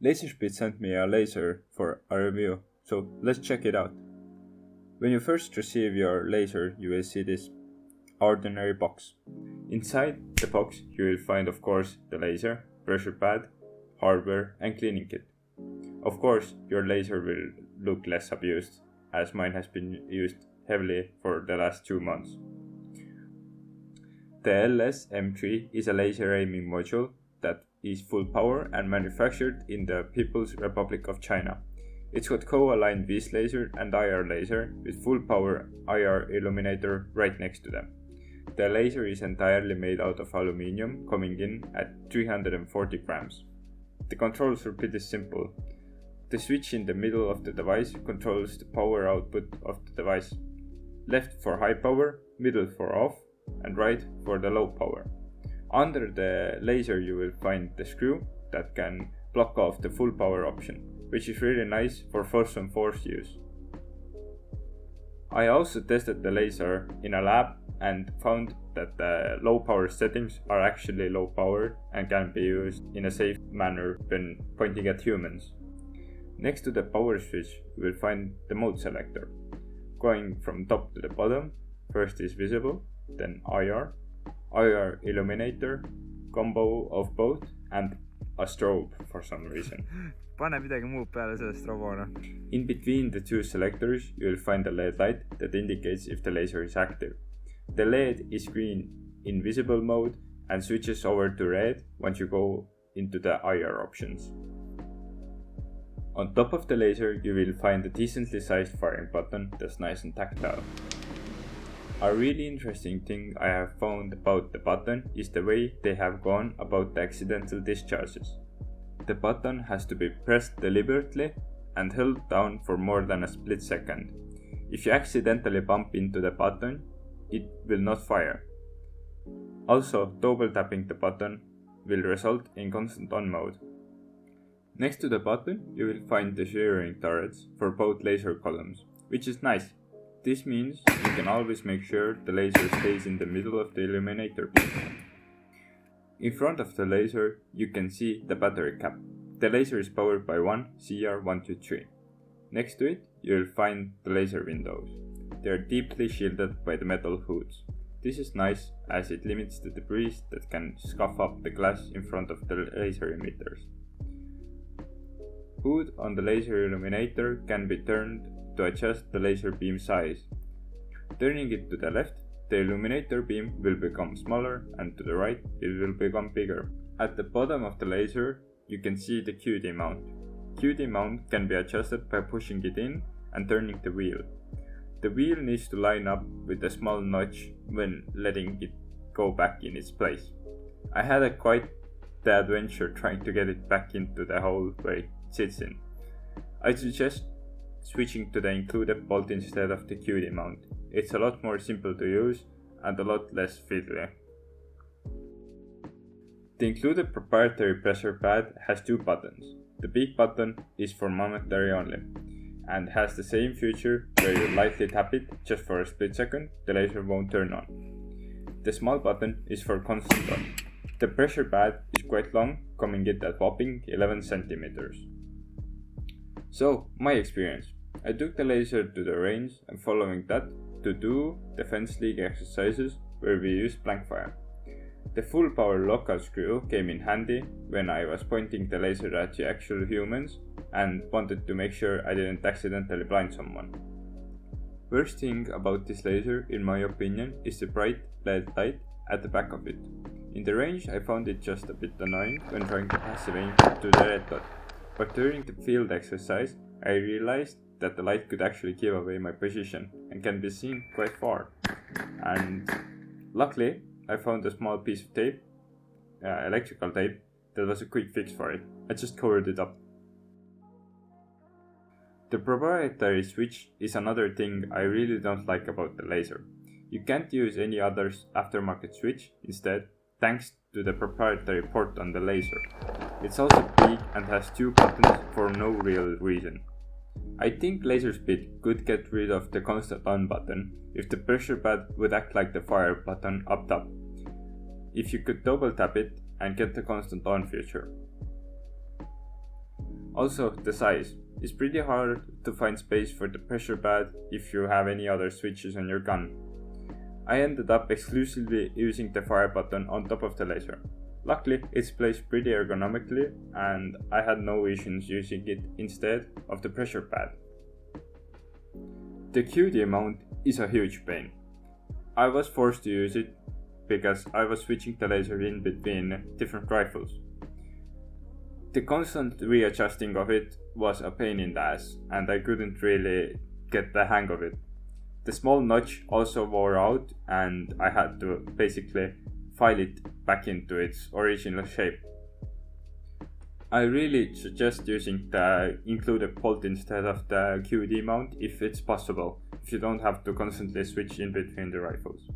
Laserspeed sent me a laser for a review, so let's check it out. When you first receive your laser, you will see this ordinary box. Inside the box, you will find, of course, the laser, pressure pad, hardware, and cleaning kit. Of course, your laser will look less abused, as mine has been used heavily for the last 2 months. The LS-M3 is a laser aiming module that is full power and manufactured in the People's Republic of China. It's got co-aligned Vis laser and IR laser with full power IR illuminator right next to them. The laser is entirely made out of aluminium, coming in at 340 grams. The controls are pretty simple. The switch in the middle of the device controls the power output of the device. Left for high power, middle for off, and right for the low power. Under the laser you will find the screw that can block off the full power option, which is really nice for force on force use. I also tested the laser in a lab and found that the low power settings are actually low power and can be used in a safe manner when pointing at humans. Next to the power switch you will find the mode selector. Going from top to the bottom, first is visible, then IR illuminator, combo of both, and a strobe for some reason. Pane midagi muud peale selle strobona. In between the two selectors you will find a LED light that indicates if the laser is active. The LED is green in visible mode and switches over to red once you go into the IR options. On top of the laser you will find a decently sized firing button that's nice and tactile. A really interesting thing I have found about the button is the way they have gone about the accidental discharges. The button has to be pressed deliberately and held down for more than a split second. If you accidentally bump into the button, it will not fire. Also, double tapping the button will result in constant on mode. Next to the button, you will find the shearing turrets for both laser columns, which is nice. This means you can always make sure the laser stays in the middle of the illuminator beam. In front of the laser, you can see the battery cap. The laser is powered by one CR123. Next to it, you will find the laser windows. They are deeply shielded by the metal hoods. This is nice as it limits the debris that can scuff up the glass in front of the laser emitters. Hood on the laser illuminator can be turned to adjust the laser beam size. Turning it to the left, the illuminator beam will become smaller, and to the right, it will become bigger. At the bottom of the laser, you can see the QD mount. QD mount can be adjusted by pushing it in and turning the wheel. The wheel needs to line up with a small notch when letting it go back in its place. I had quite the adventure trying to get it back into the hole where it sits in. I suggest switching to the included bolt instead of the QD mount. It's a lot more simple to use and a lot less fiddly. The included proprietary pressure pad has 2 buttons. The big button is for momentary only and has the same feature where you lightly tap it just for a split second, the laser won't turn on. The small button is for constant on. The pressure pad is quite long, coming in at whopping 11 centimeters. So, my experience. I took the laser to the range and following that to do Defense League exercises where we used blank fire. The full power lockout screw came in handy when I was pointing the laser at the actual humans and wanted to make sure I didn't accidentally blind someone. Worst thing about this laser, in my opinion, is the bright LED light at the back of it. In the range I found it just a bit annoying when trying to passive aim to the red dot, but during the field exercise I realized that the light could actually give away my position and can be seen quite far. And luckily I found a small piece of tape, electrical tape, that was a quick fix for it. I just covered it up. The proprietary switch is another thing I really don't like about the laser. You can't use any other aftermarket switch instead, thanks to the proprietary port on the laser. It's also big and has 2 buttons for no real reason. I think Laserspeed could get rid of the constant on button if the pressure pad would act like the fire button up top. If you could double tap it and get the constant on feature. Also, the size. It's pretty hard to find space for the pressure pad if you have any other switches on your gun. I ended up exclusively using the fire button on top of the laser. Luckily, it's placed pretty ergonomically and I had no issues using it instead of the pressure pad. The QD mount is a huge pain. I was forced to use it because I was switching the laser in between different rifles. The constant readjusting of it was a pain in the ass and I couldn't really get the hang of it. The small notch also wore out and I had to basically file it back into its original shape. I really suggest using the included bolt instead of the QD mount if it's possible, if you don't have to constantly switch in between the rifles.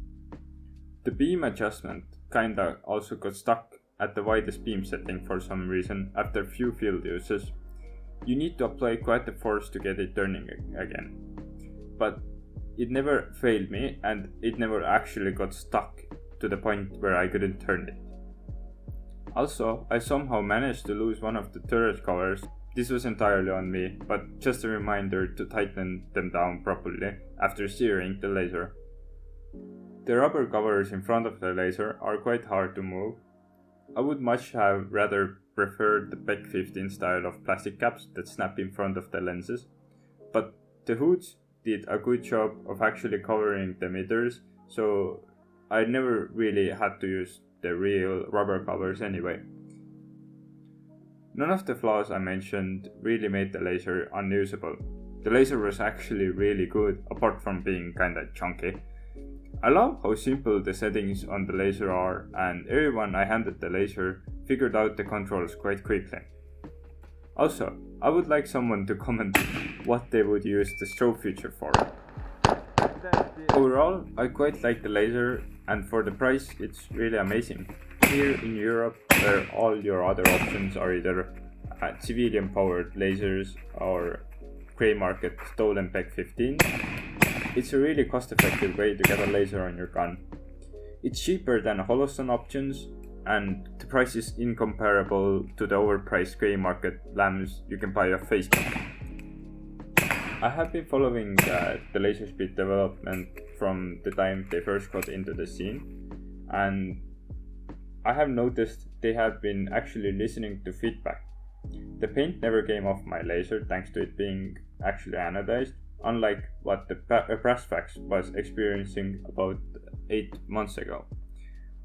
The beam adjustment kinda also got stuck at the widest beam setting for some reason after few field uses. You need to apply quite a force to get it turning again. But it never failed me and it never actually got stuck to the point where I couldn't turn it. Also, I somehow managed to lose one of the turret covers. This was entirely on me, but just a reminder to tighten them down properly after steering the laser. The rubber covers in front of the laser are quite hard to move. I would much have rather preferred the PEC 15 style of plastic caps that snap in front of the lenses, but the hoods did a good job of actually covering the emitters, so I never really had to use the real rubber covers anyway. None of the flaws I mentioned really made the laser unusable. The laser was actually really good, apart from being kinda chunky. I love how simple the settings on the laser are, and everyone I handed the laser figured out the controls quite quickly. Also, I would like someone to comment what they would use the strobe feature for. Overall, I quite like the laser, and for the price it's really amazing. Here in Europe, where all your other options are either civilian powered lasers or grey market stolen PEC 15, it's a really cost effective way to get a laser on your gun. It's cheaper than Holoston options, and the price is incomparable to the overpriced grey market lamps you can buy off Facebook. I have been following the Laserspeed development from the time they first got into the scene, and I have noticed they have been actually listening to feedback. The paint never came off my laser thanks to it being actually anodized, unlike what the Brassfax was experiencing about 8 months ago.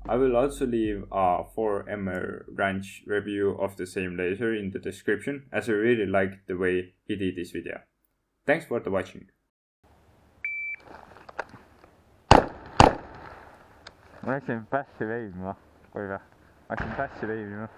I will also leave a 4MR Ranch review of the same laser in the description, as I really liked the way he did this video. Thanks for watching. Ma läksin Passi veidma, kuule, ma läksin Passi veidma.